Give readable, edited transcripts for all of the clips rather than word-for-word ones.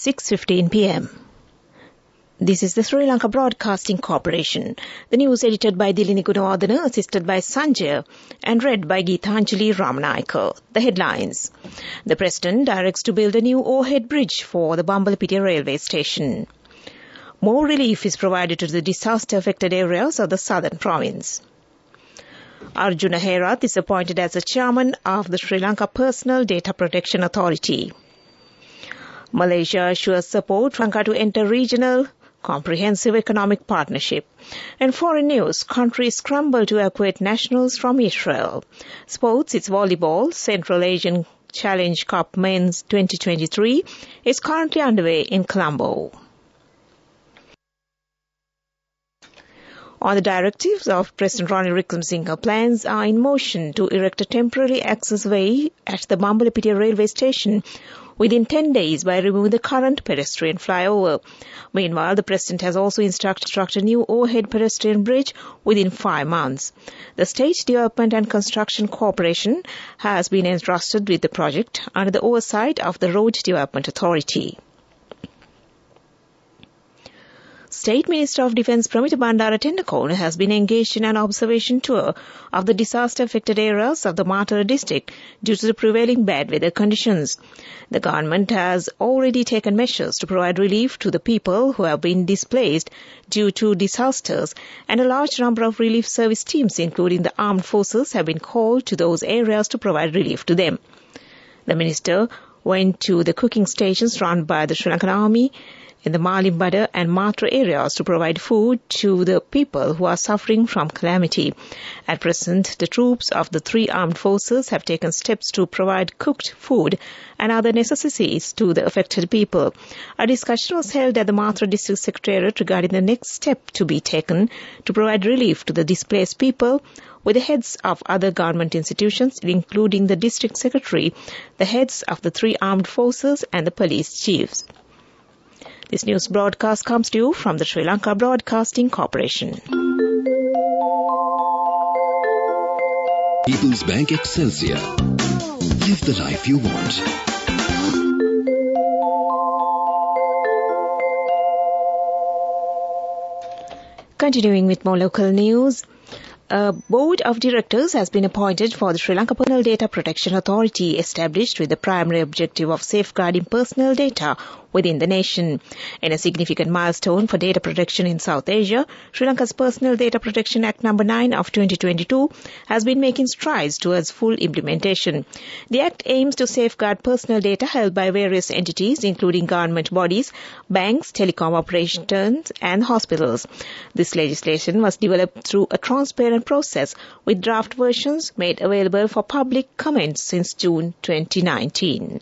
6:15 p.m. This is the Sri Lanka Broadcasting Corporation. The news edited by Dilini Gunawardena, assisted by Sanjay, and read by Geethanjali Ramanayaka. The headlines. The President directs to build a new overhead bridge for the Bambalapitiya railway station. More relief is provided to the disaster-affected areas of the southern province. Arjuna Herath is appointed as the chairman of the Sri Lanka Personal Data Protection Authority. Malaysia assures support for Lanka to enter regional comprehensive economic partnership. And foreign news, countries scramble to evacuate nationals from Israel. Sports, it's volleyball. Central Asian Challenge Cup Men's 2023 is currently underway in Colombo. On the directives of President Ranil Wickremesinghe, plans are in motion to erect a temporary access way at the Bambalapitiya railway station within 10 days by removing the current pedestrian flyover. Meanwhile, the President has also instructed to construct a new overhead pedestrian bridge within 5 months. The State Development and Construction Corporation has been entrusted with the project under the oversight of the Road Development Authority. State Minister of Defence Pramita Bandara Tendakone has been engaged in an observation tour of the disaster-affected areas of the Matara district due to the prevailing bad weather conditions. The government has already taken measures to provide relief to the people who have been displaced due to disasters, and a large number of relief service teams, including the armed forces, have been called to those areas to provide relief to them. The minister went to the cooking stations run by the Sri Lankan Army in the Malimbada and Matra areas to provide food to the people who are suffering from calamity. At present, the troops of the 3 armed forces have taken steps to provide cooked food and other necessities to the affected people. A discussion was held at the Matra District Secretariat regarding the next step to be taken to provide relief to the displaced people, with the heads of other government institutions, including the District Secretary, the heads of the 3 armed forces and the police chiefs. This news broadcast comes to you from the Sri Lanka Broadcasting Corporation. People's Bank Excelsior. Live the life you want. Continuing with more local news. A board of directors has been appointed for the Sri Lanka Personal Data Protection Authority, established with the primary objective of safeguarding personal data within the nation. In a significant milestone for data protection in South Asia, Sri Lanka's Personal Data Protection Act No. 9 of 2022 has been making strides towards full implementation. The Act aims to safeguard personal data held by various entities, including government bodies, banks, telecom operators, and hospitals. This legislation was developed through a transparent process, with draft versions made available for public comments since June 2019.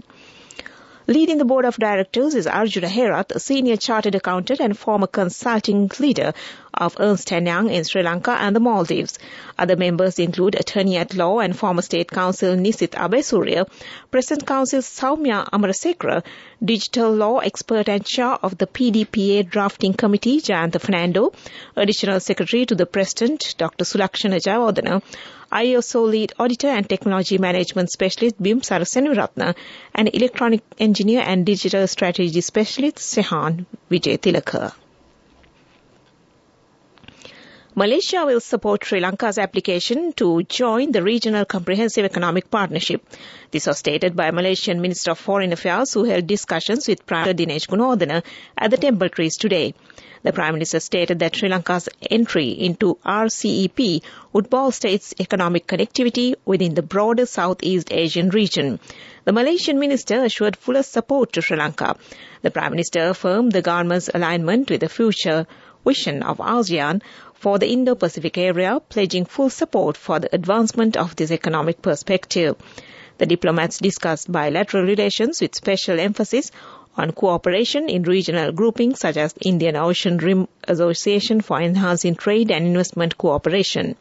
Leading the board of directors is Arjuna Herath, a senior chartered accountant and former consulting leader of Ernst & Young in Sri Lanka and the Maldives. Other members include attorney at law and former state counsel Nisit Abesurya, present counsel Saumya Amarasekara, digital law expert and chair of the PDPA drafting committee Jayantha Fernando, additional secretary to the president Dr. Sulakshana Jayawardena, ISO lead auditor and technology management specialist Bim Sarasenaratna, and electronic engineer and digital strategy specialist Sehan Vijay Tilaka. Malaysia will support Sri Lanka's application to join the Regional Comprehensive Economic Partnership. This was stated by Malaysian Minister of Foreign Affairs, who held discussions with Prime Minister Dinesh Gunawardena at the Temple Trees today. The Prime Minister stated that Sri Lanka's entry into RCEP would bolster its economic connectivity within the broader Southeast Asian region. The Malaysian minister assured fuller support to Sri Lanka. The Prime Minister affirmed the government's alignment with the future vision of ASEAN for the Indo-Pacific area, pledging full support for the advancement of this economic perspective. The diplomats discussed bilateral relations with special emphasis on cooperation in regional groupings such as Indian Ocean Rim Association for enhancing trade and investment cooperation.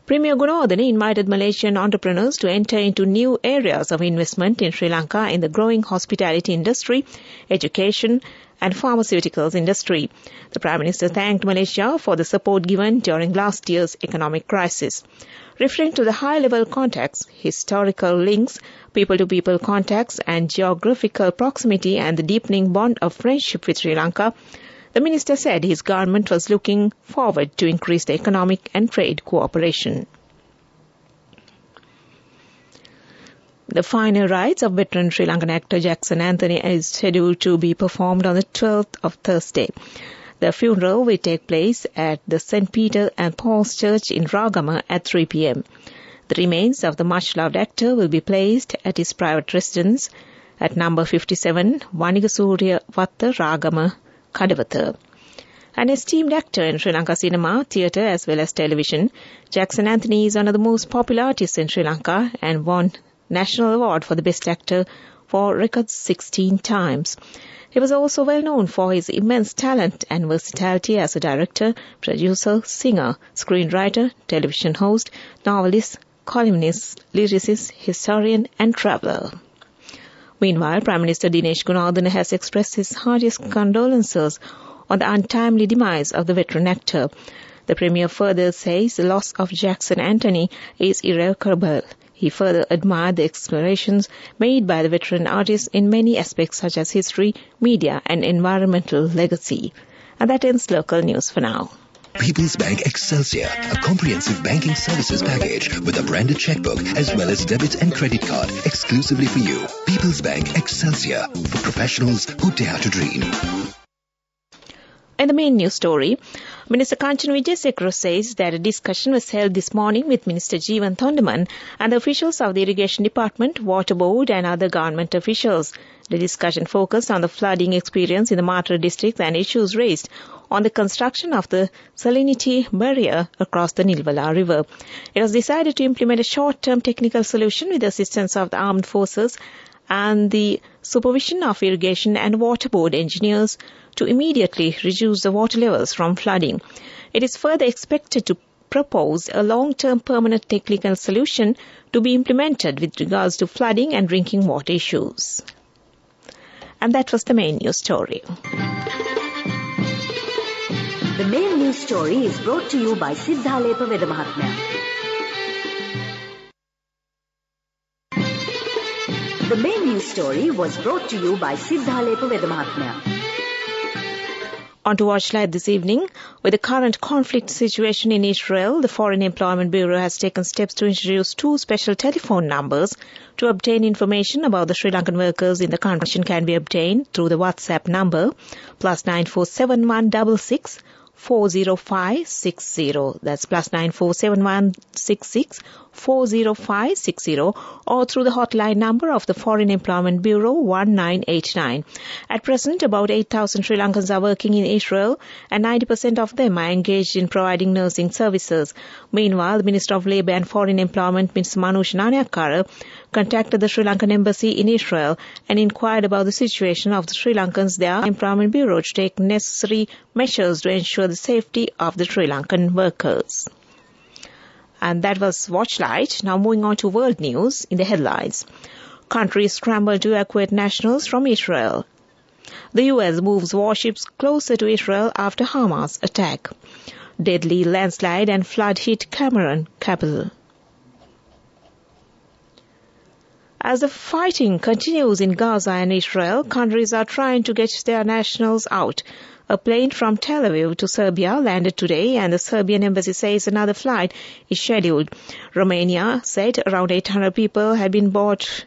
Premier Gunawardene invited Malaysian entrepreneurs to enter into new areas of investment in Sri Lanka in the growing hospitality industry, education and pharmaceuticals industry. The Prime Minister thanked Malaysia for the support given during last year's economic crisis. Referring to the high-level context, historical links, people-to-people contacts and geographical proximity and the deepening bond of friendship with Sri Lanka, the Minister said his government was looking forward to increase the economic and trade cooperation. The final rites of veteran Sri Lankan actor Jackson Anthony is scheduled to be performed on the 12th of Thursday. The funeral will take place at the St. Peter and Paul's Church in Ragama at 3 p.m. The remains of the much-loved actor will be placed at his private residence at number 57, Vanigasuriya Vatta, Ragama, Kadawatha. An esteemed actor in Sri Lanka cinema, theatre as well as television, Jackson Anthony is one of the most popular artists in Sri Lanka and won National Award for the Best Actor for records 16 times. He was also well known for his immense talent and versatility as a director, producer, singer, screenwriter, television host, novelist, columnist, lyricist, historian and traveller. Meanwhile, Prime Minister Dinesh Gunawardene has expressed his heartiest condolences on the untimely demise of the veteran actor. The Premier further says the loss of Jackson Anthony is irreparable. He further admired the explorations made by the veteran artist in many aspects such as history, media and environmental legacy. And that ends local news for now. People's Bank Excelsior, a comprehensive banking services package with a branded checkbook as well as debit and credit card exclusively for you. People's Bank Excelsior, for professionals who dare to dream. In the main news story, Minister Kanchan Wijesekara says that a discussion was held this morning with Minister Jeevan Thondaman and the officials of the Irrigation Department, Water Board and other government officials. The discussion focused on the flooding experience in the Matra district and issues raised on the construction of the salinity barrier across the Nilvala River. It was decided to implement a short-term technical solution with the assistance of the armed forces and the supervision of irrigation and water board engineers to immediately reduce the water levels from flooding. It is further expected to propose a long-term permanent technical solution to be implemented with regards to flooding and drinking water issues. And that was the main news story. The main news story is brought to you by Sinhala Veda Mahatmya. The main news story was brought to you by Sinhala Veda Mahatmya. On to Watchlight this evening, with the current conflict situation in Israel, the Foreign Employment Bureau has taken steps to introduce 2 special telephone numbers to obtain information about the Sri Lankan workers in the country. Can be obtained through the WhatsApp number +947166 40560. That's +947166 40560, or through the hotline number of the Foreign Employment Bureau 1989. At present, about 8,000 Sri Lankans are working in Israel and 90% of them are engaged in providing nursing services. Meanwhile, the Minister of Labour and Foreign Employment, Mr. Manush Nanayakkara, contacted the Sri Lankan Embassy in Israel and inquired about the situation of the Sri Lankans there. The Employment Bureau to take necessary measures to ensure the safety of the Sri Lankan workers. And that was Watchlight. Now moving on to world news in the headlines. Countries scramble to evacuate nationals from Israel. The US moves warships closer to Israel after Hamas attack. Deadly landslide and flood hit Cameroon capital. As the fighting continues in Gaza and Israel, countries are trying to get their nationals out. A plane from Tel Aviv to Serbia landed today, and the Serbian embassy says another flight is scheduled. Romania said around 800 people have been brought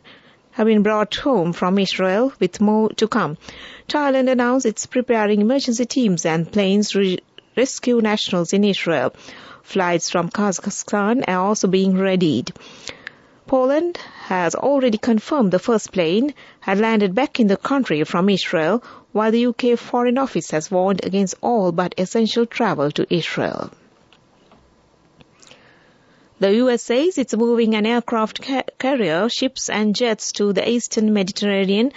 home from Israel, with more to come. Thailand announced it's preparing emergency teams and planes to rescue nationals in Israel. Flights from Kazakhstan are also being readied. Poland has already confirmed the first plane had landed back in the country from Israel, while the UK Foreign Office has warned against all but essential travel to Israel. The US says it's moving an aircraft carrier, ships and jets to the eastern Mediterranean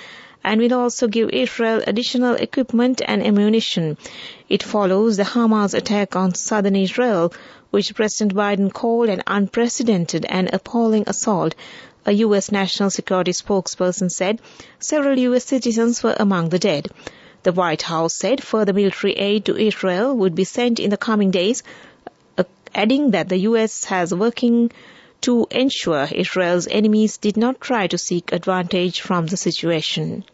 and will also give Israel additional equipment and ammunition. It follows the Hamas attack on southern Israel, which President Biden called an unprecedented and appalling assault. A U.S. national security spokesperson said several U.S. citizens were among the dead. The White House said further military aid to Israel would be sent in the coming days, adding that the U.S. has working to ensure Israel's enemies did not try to seek advantage from the situation.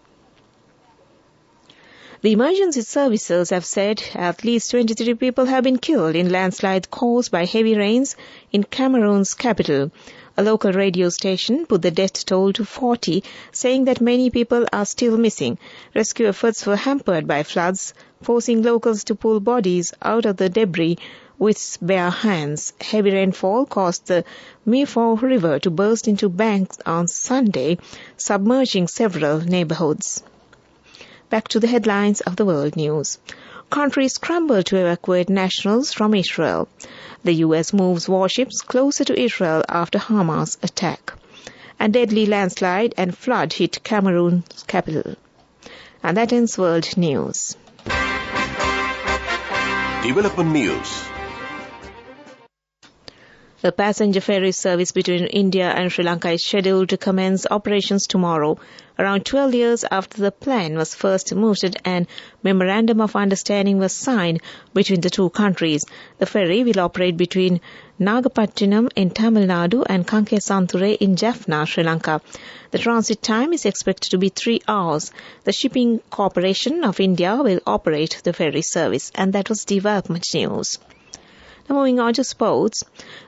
The emergency services have said at least 23 people have been killed in landslide caused by heavy rains in Cameroon's capital. A local radio station put the death toll to 40, saying that many people are still missing. Rescue efforts were hampered by floods, forcing locals to pull bodies out of the debris with bare hands. Heavy rainfall caused the Mifo River to burst into banks on Sunday, submerging several neighborhoods. Back to the headlines of the world news. Countries scramble to evacuate nationals from Israel. The U.S. moves warships closer to Israel after Hamas attack. A deadly landslide and flood hit Cameroon's capital. And that ends world news. Development news. The passenger ferry service between India and Sri Lanka is scheduled to commence operations tomorrow, around 12 years after the plan was first mooted and Memorandum of Understanding was signed between the two countries. The ferry will operate between Nagapattinam in Tamil Nadu and Kankesanture in Jaffna, Sri Lanka. The transit time is expected to be 3 hours. The Shipping Corporation of India will operate the ferry service. And that was development news. Moving on to sports.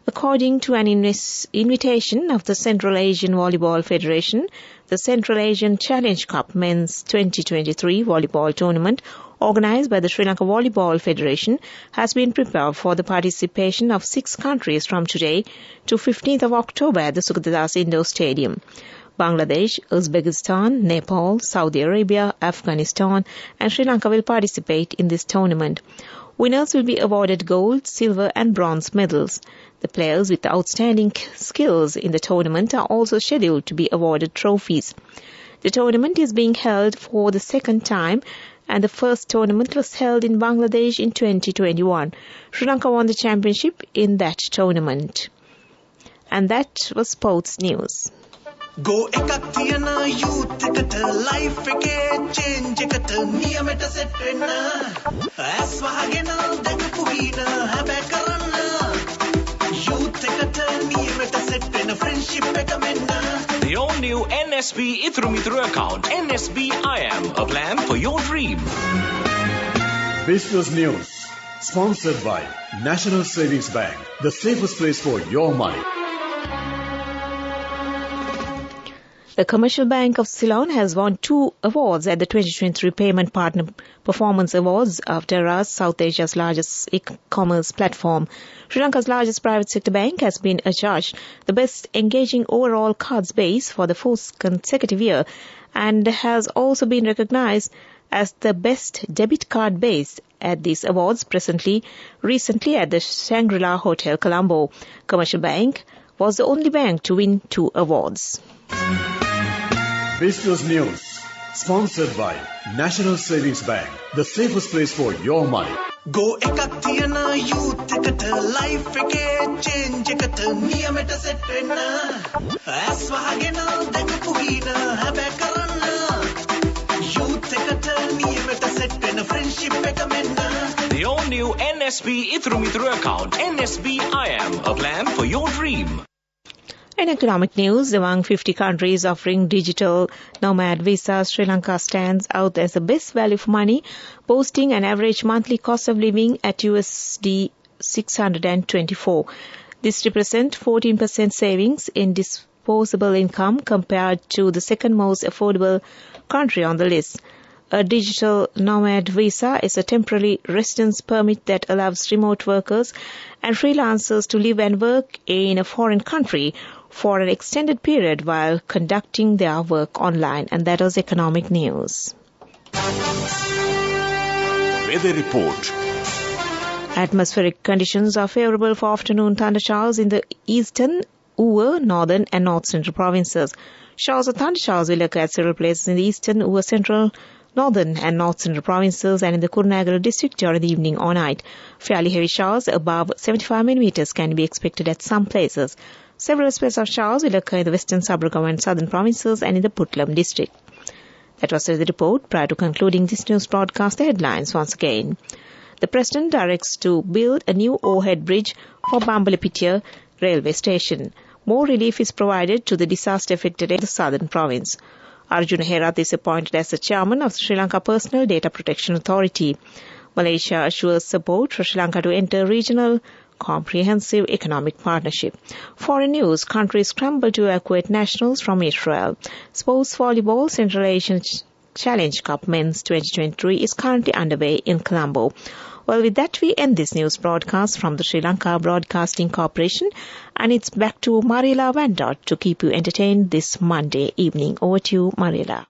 According to an invitation of the Central Asian Volleyball Federation, the Central Asian Challenge Cup Men's 2023 volleyball tournament organized by the Sri Lanka Volleyball Federation has been prepared for the participation of 6 countries from today to 15th of October at the Sukadadas Indoor Stadium. Bangladesh, Uzbekistan, Nepal, Saudi Arabia, Afghanistan and Sri Lanka will participate in this tournament. Winners will be awarded gold, silver and bronze medals. The players with outstanding skills in the tournament are also scheduled to be awarded trophies. The tournament is being held for the second time, and the first tournament was held in Bangladesh in 2021. Sri Lanka won the championship in that tournament. And that was sports news. Go ekak tiyana youth eකට life එකේ change එකට නියමෙට set වෙන්න ඇස් වහගෙන දැකපු වීන හැබැයි කරන්න youth එකට නියමෙට set වෙන friendship එක මෙන්න. The all-new NSB Ithru Mithru account. NSB IM, a plan for your dream. Business News, sponsored by National Savings Bank, the safest place for your money. The Commercial Bank of Ceylon has won 2 awards at the 2023 Payment Partner Performance Awards of Dera's, South Asia's largest e-commerce platform. Sri Lanka's largest private sector bank has been adjudged the best engaging overall cards base for the 4th consecutive year and has also been recognized as the best debit card base at these awards recently at the Shangri-La Hotel Colombo. Commercial Bank was the only bank to win 2 awards. Business News, sponsored by National Savings Bank, the safest place for your money. Go ekak tiyana youth එකට life එකේ change එකට නියමෙට set වෙන්න ඇස් වහගෙන දැකපු වීන හැබැයි කරන්න youth එකට නියමෙට set වෙන friendship එක මෙන්න. The all-new NSB Ithru Mithru account. NSB IM, a plan for your dream. In economic news, among 50 countries offering digital nomad visas, Sri Lanka stands out as the best value for money, boasting an average monthly cost of living at USD 624. This represents 14% savings in disposable income compared to the second most affordable country on the list. A digital nomad visa is a temporary residence permit that allows remote workers and freelancers to live and work in a foreign country for an extended period while conducting their work online. And that was economic news. Weather report. Atmospheric conditions are favorable for afternoon thunder showers in the eastern, northern and north central provinces. Showers or thundershowers will occur at several places in the eastern, over central, northern and north central provinces and in the Kurunegala district during the evening or night. Fairly heavy showers above 75 millimeters can be expected at some places. Several spells of showers will occur in the western, Sabaragaon and southern provinces and in the Puttlam district. That was the report. Prior to concluding this news broadcast, the headlines once again. The President directs to build a new overhead bridge for Bambalapitiya railway station. More relief is provided to the disaster-affected area of the southern province. Arjuna Herath is appointed as the chairman of the Sri Lanka Personal Data Protection Authority. Malaysia assures support for Sri Lanka to enter regional comprehensive economic partnership. Foreign news, countries scramble to evacuate nationals from Israel. Sports volleyball Central Asian Challenge Cup Men's 2023 is currently underway in Colombo. Well, with that, we end this news broadcast from the Sri Lanka Broadcasting Corporation, and it's back to Marila Vandot to keep you entertained this Monday evening. Over to you, Marila.